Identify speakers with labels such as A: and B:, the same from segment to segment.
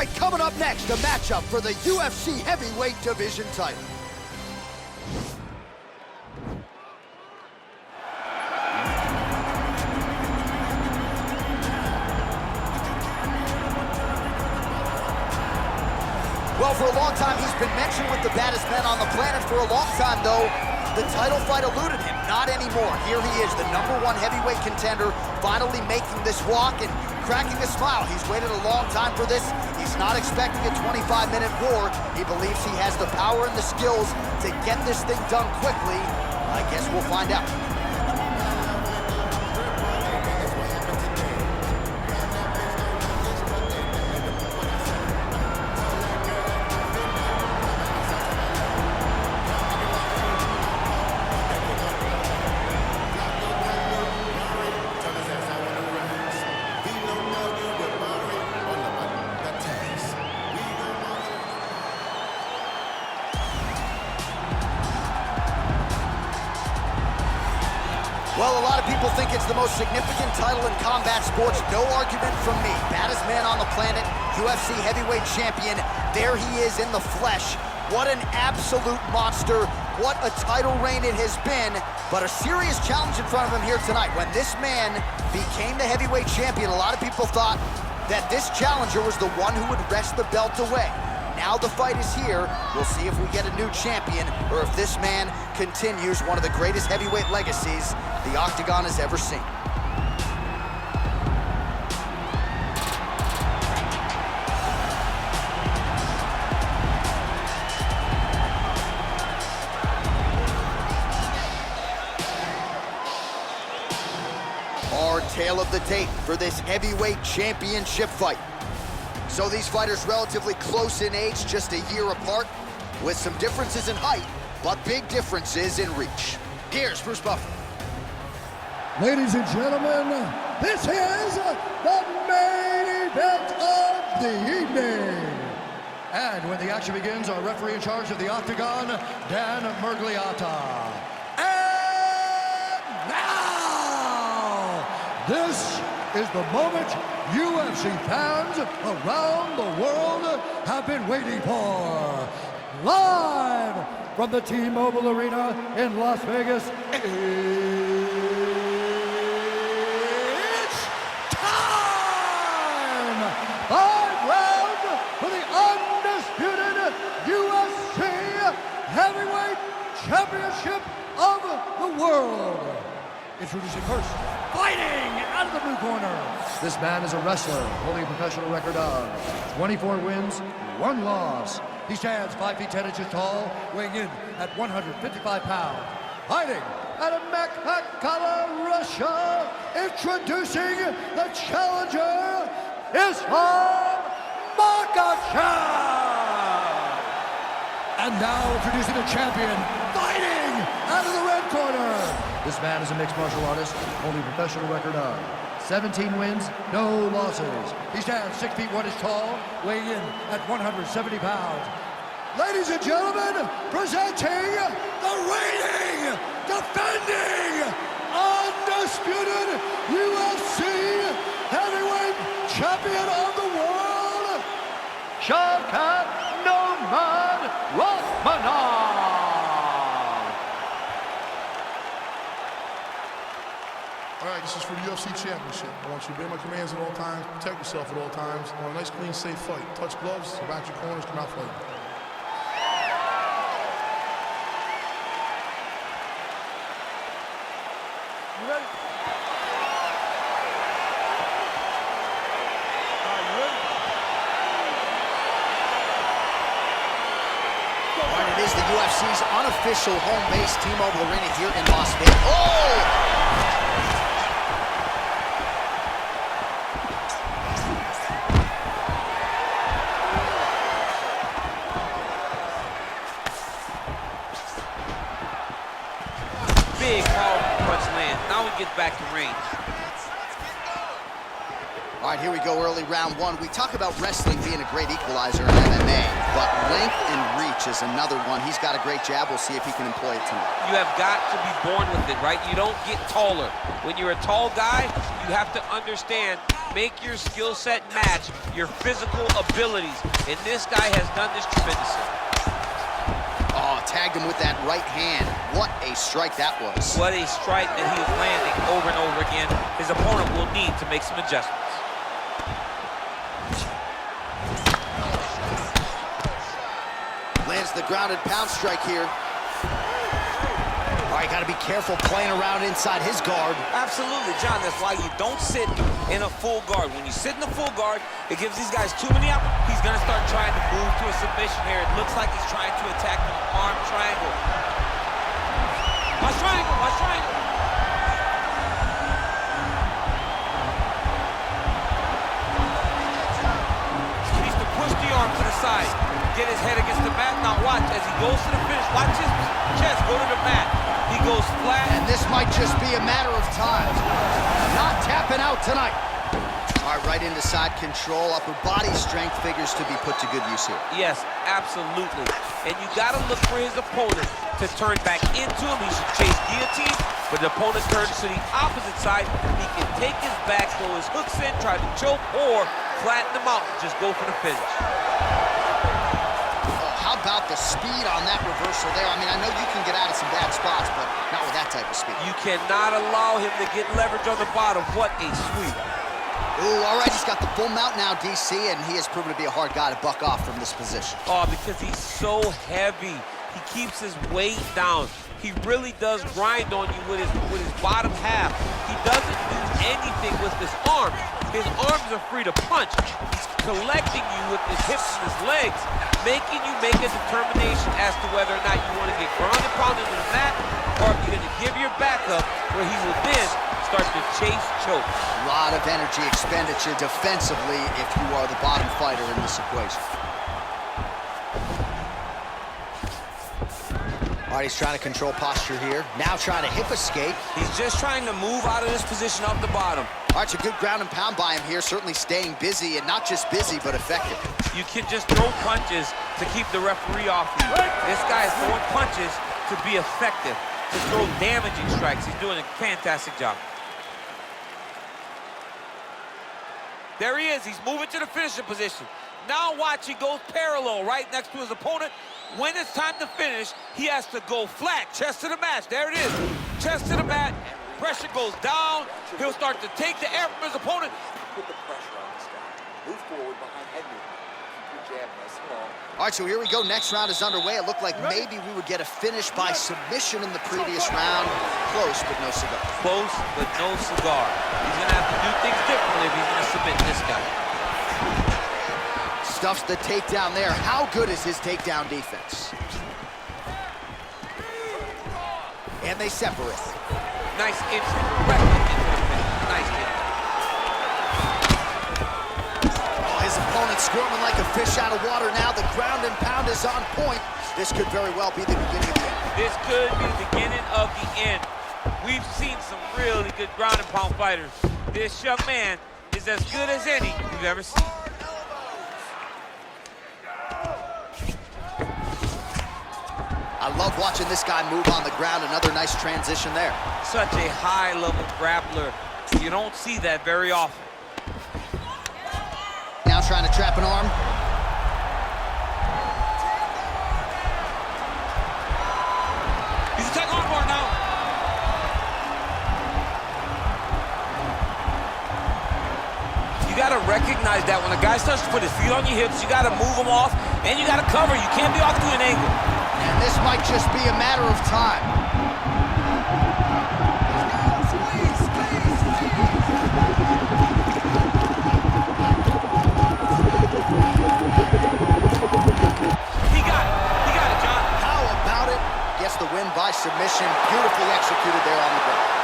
A: right, coming up next, a matchup for the UFC heavyweight division title. Well, for a long time, he's been mentioned with the baddest men on the planet. For a long time, though, the title fight eluded him. Not anymore. Here he is, the #1 heavyweight contender, finally making this walk and cracking a smile. He's waited a long time for this. He's not expecting a 25-minute war. He believes he has the power and the skills to get this thing done quickly. I guess we'll find out. Well, a lot of people think it's the most significant title in combat sports. No argument from me. Baddest man on the planet, UFC heavyweight champion. There he is in the flesh. What an absolute monster. What a title reign it has been. But a serious challenge in front of him here tonight. When this man became the heavyweight champion, a lot of people thought that this challenger was the one who would wrest the belt away. Now the fight is here. We'll see if we get a new champion or if this man continues one of the greatest heavyweight legacies the Octagon has ever seen. Our tale of the tape for this heavyweight championship fight. So these fighters relatively close in age, just a year apart, with some differences in height, but big differences in reach. Here's Bruce Buffer.
B: Ladies and gentlemen, this is the main event of the evening. And when the action begins, our referee in charge of the Octagon, Dan Murgliata. And now, this is the moment UFC fans around the world have been waiting for. Live from the T-Mobile Arena in Las Vegas, it's time! 5 rounds for the undisputed UFC Heavyweight Championship of the world. Introducing first, fighting out of the blue corner. This man is a wrestler, holding a professional record of 24 wins, 1 loss. He stands 5 feet 10 inches tall, weighing in at 155 pounds. Fighting out of Makhachev, Russia, introducing the challenger, Islam Makhachev. And now introducing the champion, fighting out of the red corner. This man is a mixed martial artist, holding a professional record of 17 wins, no losses. He stands 6 feet 1 inches tall, weighing in at 170 pounds. Ladies and gentlemen, presenting the reigning, defending, undisputed UFC heavyweight champion of the world, Shavkat Rakhmonov.
C: All right, this is for the UFC Championship. I want you to obey my commands at all times, protect yourself at all times. I want a nice, clean, safe fight. Touch gloves, back your corners, come out fighting.
B: You ready?
A: All right, it is the UFC's unofficial home base, T-Mobile Arena here in Las Vegas. Oh!
D: Big powerful punch lands. Now we get back to range.
A: All right, here we go, early round 1. We talk about wrestling being a great equalizer in MMA, but length and reach is another one. He's got a great jab. We'll see if he can employ it tonight.
D: You have got to be born with it, right? You don't get taller. When you're a tall guy, you have to understand make your skill set match your physical abilities. And this guy has done this tremendously.
A: Oh, tagged him with that right hand. What a strike that was.
D: What a strike that he is landing over and over again. His opponent will need to make some adjustments.
A: Lands the grounded pound strike here. All right, got to be careful playing around inside his guard.
E: Absolutely, John. That's why you don't sit in a full guard. When you sit in a full guard, it gives these guys too many options. He's going to start trying to move to a submission here. It looks like he's trying to attack with an arm triangle. Watch triangle, watch triangle. He needs to push the arm to the side. Get his head against the mat. Now watch as he goes to the finish. Watch his chest go to the mat. He goes flat.
A: And this might just be a matter of time. Not tapping out tonight. All right, right into side control. Upper body strength figures to be put to good use here.
D: Yes, absolutely. And you got to look for his opponent to turn back into him. He should chase guillotine, but the opponent turns to the opposite side. He can take his back, throw his hooks in, try to choke, or flatten him out and just go for the finish.
A: How about the speed on that reversal there? I mean, I know you can get out of some bad spots, but not with that type of speed.
D: You cannot allow him to get leverage on the bottom. What a sweep.
A: Ooh, all right, he's got the full mount now, DC, and he has proven to be a hard guy to buck off from this position.
D: Oh, because he's so heavy. He keeps his weight down. He really does grind on you with his bottom half. He doesn't do anything with his arms. His arms are free to punch. He's collecting you with his hips and his legs, making you make a determination as to whether or not you want to get ground and pounded into the mat, or if you're going to give your back up, where he will then start to chase choke.
A: A lot of energy expenditure defensively if you are the bottom fighter in this equation. All right, he's trying to control posture here. Now trying to hip escape.
E: He's just trying to move out of this position off the bottom.
A: All right, it's a good ground and pound by him here, certainly staying busy, and not just busy, but effective.
D: You can just throw punches to keep the referee off you. This guy is throwing punches to be effective, to throw damaging strikes. He's doing a fantastic job. There he is. He's moving to the finishing position. Now watch, he goes parallel right next to his opponent. When it's time to finish, he has to go flat, chest to the mat. There it is, chest to the mat. Pressure goes down. He'll start to take the air from his opponent.
F: Put the pressure on this guy. Move forward behind head movement. Keep your jab nice and long.
A: All right, so here we go. Next round is underway. It looked like maybe we would get a finish by submission in the previous round. Close, but no cigar.
D: Close, but no cigar. He's going to have to do things differently if he's going to submit this guy.
A: Stuffs the takedown there. How good is his takedown defense? And they separate.
D: Nice instant, directly into the finish. Nice hit.
A: Oh, his opponent squirming like a fish out of water now. The ground and pound is on point. This could very well be the beginning of the end.
D: This could be the beginning of the end. We've seen some really good ground and pound fighters. This young man is as good as any you've ever seen.
A: I love watching this guy move on the ground. Another nice transition there.
D: Such a high-level grappler. You don't see that very often.
A: Now trying to trap an arm.
E: He's attacking armbar now. You got to recognize that when a guy starts to put his feet on your hips, you got to move him off, and you got to cover. You can't be off to an angle.
A: And this might just be a matter of time.
E: He got it, John.
A: How about it? Gets the win by submission. Beautifully executed there on the ground.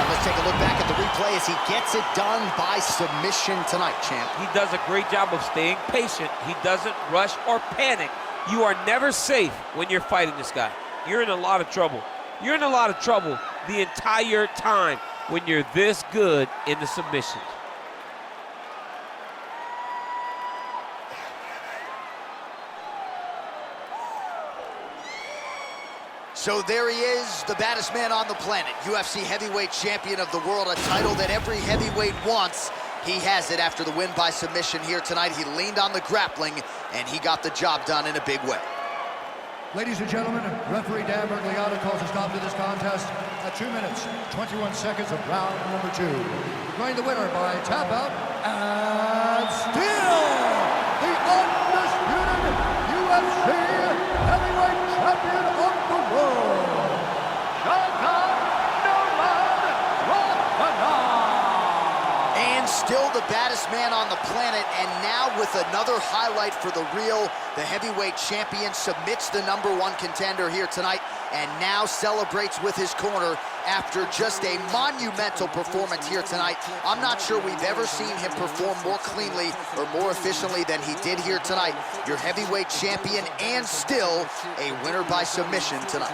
A: Let's take a look back at the replay as he gets it done by submission tonight, champ.
D: He does a great job of staying patient. He doesn't rush or panic. You are never safe when you're fighting this guy. You're in a lot of trouble. You're in a lot of trouble the entire time when you're this good in the submissions.
A: So there he is, the baddest man on the planet, UFC heavyweight champion of the world, a title that every heavyweight wants. He has it after the win by submission here tonight. He leaned on the grappling, and he got the job done in a big way.
B: Ladies and gentlemen, referee Dan Bergliano calls a stop to this contest at 2 minutes, 21 seconds of round number 2. Declaring the winner by tap out, and still the undisputed UFC heavyweight champion of the world, Shavkat Rakhmonov.
A: And still the baddest man on the planet, and now with another highlight for the real. The heavyweight champion submits the #1 contender here tonight, and now celebrates with his corner after just a monumental performance here tonight. I'm not sure we've ever seen him perform more cleanly or more efficiently than he did here tonight. Your heavyweight champion, and still a winner by submission tonight.